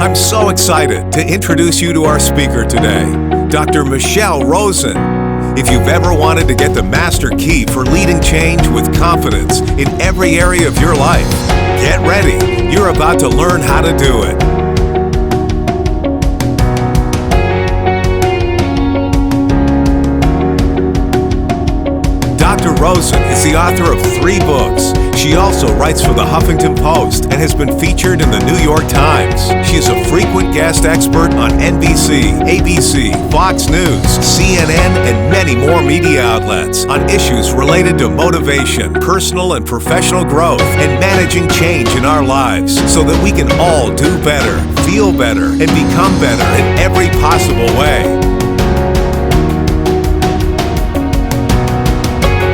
I'm so excited to introduce you to our speaker today, Dr. Michelle Rozen. If you've ever wanted to get the master key for leading change with confidence in every area of your life, get ready. You're about to learn how to do it. Dr. Rozen is the author of 3 books. She also writes for the Huffington Post and has been featured in the New York Times. She is a frequent guest expert on NBC, ABC, Fox News, CNN, and many more media outlets on issues related to motivation, personal and professional growth, and managing change in our lives so that we can all do better, feel better, and become better in every possible way.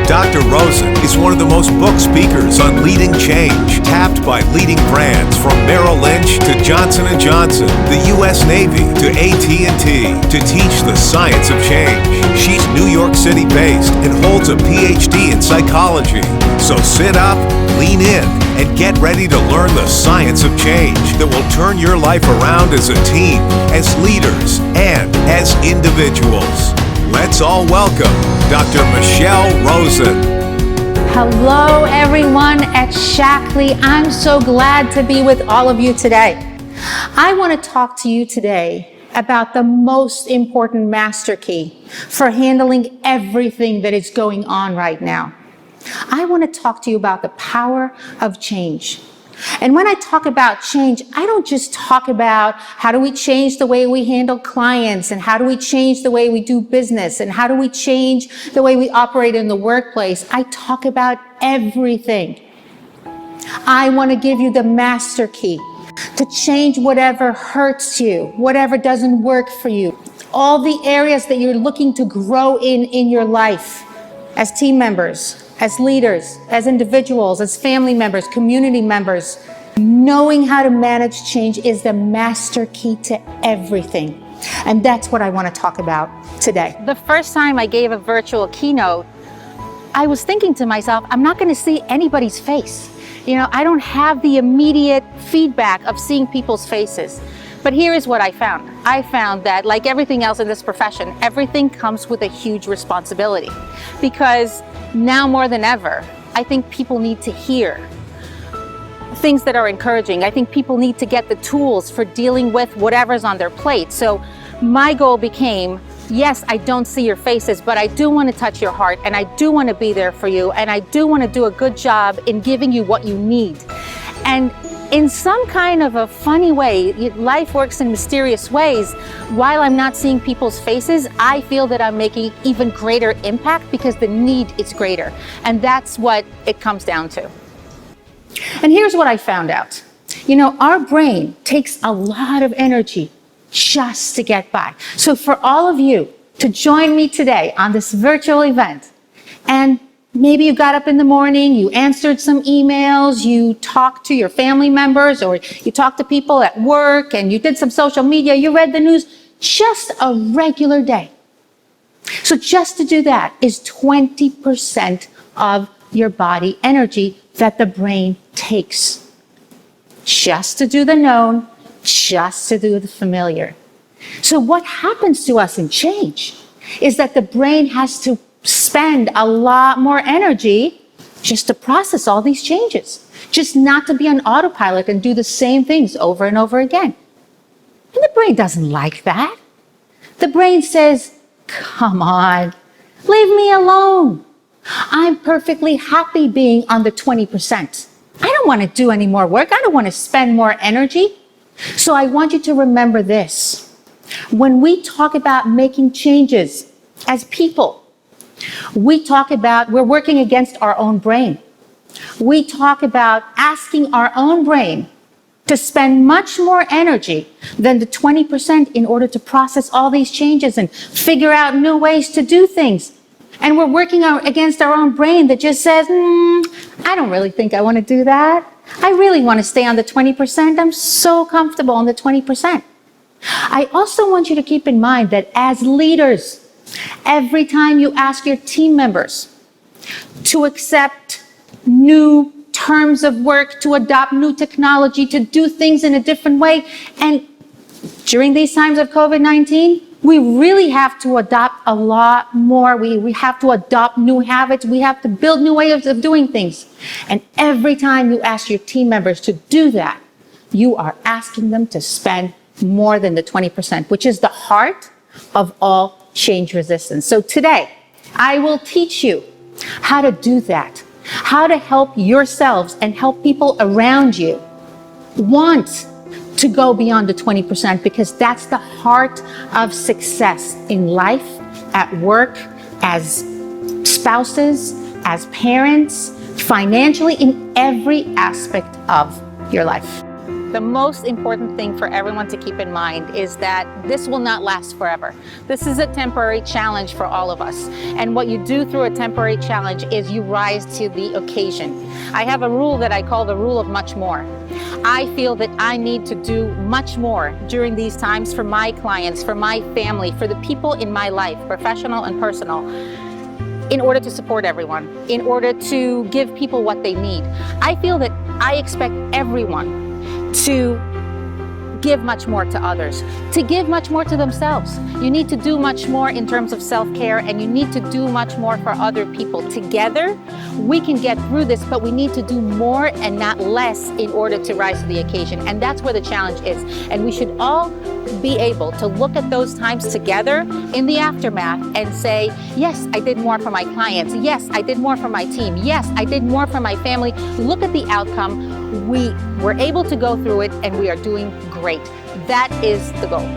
Dr. Rozen is one of the most booked speakers on leading change, tapped by leading brands from Merrill Lynch to Johnson & Johnson, the U.S. Navy to AT&T to teach the science of change. She's New York City based and holds a PhD in psychology. So sit up, lean in, and get ready to learn the science of change that will turn your life around as a team, as leaders, and as individuals. Let's all welcome Dr. Michelle Rozen. Hello, everyone at Shackley. I'm so glad to be with all of you today. I want to talk to you today about the most important master key for handling everything that is going on right now. I want to talk to you about the power of change. And when I talk about change, I don't just talk about how do we change the way we handle clients and how do we change the way we do business and how do we change the way we operate in the workplace. I talk about everything. I want to give you the master key to change whatever hurts you, whatever doesn't work for you, all the areas that you're looking to grow in your life as team members, as leaders, as individuals, as family members, community members. Knowing how to manage change is the master key to everything. And that's what I want to talk about today. The first time I gave a virtual keynote, I was thinking to myself, I'm not going to see anybody's face. I don't have the immediate feedback of seeing people's faces. But here is what I found. I found that, like everything else in this profession, everything comes with a huge responsibility. Because now more than ever, I think people need to hear things that are encouraging. I think people need to get the tools for dealing with whatever's on their plate. So my goal became, yes, I don't see your faces, but I do want to touch your heart, and I do want to be there for you, and I do want to do a good job in giving you what you need. And in some kind of a funny way, life works in mysterious ways. While I'm not seeing people's faces, I feel that I'm making even greater impact because the need is greater. And that's what it comes down to. And here's what I found out. Our brain takes a lot of energy just to get by. So for all of you to join me today on this virtual event, and maybe you got up in the morning, you answered some emails, you talked to your family members, or you talked to people at work, and you did some social media, you read the news, just a regular day. So just to do that is 20% of your body energy that the brain takes. Just to do the known, just to do the familiar. So what happens to us in change is that the brain has to spend a lot more energy just to process all these changes, just not to be on autopilot and do the same things over and over again. And the brain doesn't like that. The brain says, come on, leave me alone. I'm perfectly happy being on the 20%. I don't want to do any more work. I don't want to spend more energy. So I want you to remember this. When we talk about making changes as people, we talk about we're working against our own brain. We talk about asking our own brain to spend much more energy than the 20% in order to process all these changes and figure out new ways to do things. And we're working against our own brain that just says, I don't really think I want to do that. I really want to stay on the 20%. I'm so comfortable on the 20%. I also want you to keep in mind that as leaders, every time you ask your team members to accept new terms of work, to adopt new technology, to do things in a different way, and During these times of COVID-19, we really have to adopt a lot more. We have to adopt new habits. We have to build new ways of doing things. And every time you ask your team members to do that, you are asking them to spend more than the 20%, which is the heart of all change resistance. So today, I will teach you how to do that, how to help yourselves and help people around you want to go beyond the 20%, because that's the heart of success in life, at work, as spouses, as parents, financially, in every aspect of your life. The most important thing for everyone to keep in mind is that this will not last forever. This is a temporary challenge for all of us. And what you do through a temporary challenge is you rise to the occasion. I have a rule that I call the rule of much more. I feel that I need to do much more during these times for my clients, for my family, for the people in my life, professional and personal, in order to support everyone, in order to give people what they need. I feel that I expect everyone to give much more to others, to give much more to themselves. You need to do much more in terms of self-care, and you need to do much more for other people. Together, we can get through this, but we need to do more and not less in order to rise to the occasion. And that's where the challenge is. And we should all be able to look at those times together in the aftermath and say, yes, I did more for my clients. Yes, I did more for my team. Yes, I did more for my family. Look at the outcome. We were able to go through it, and we are doing great. That is the goal.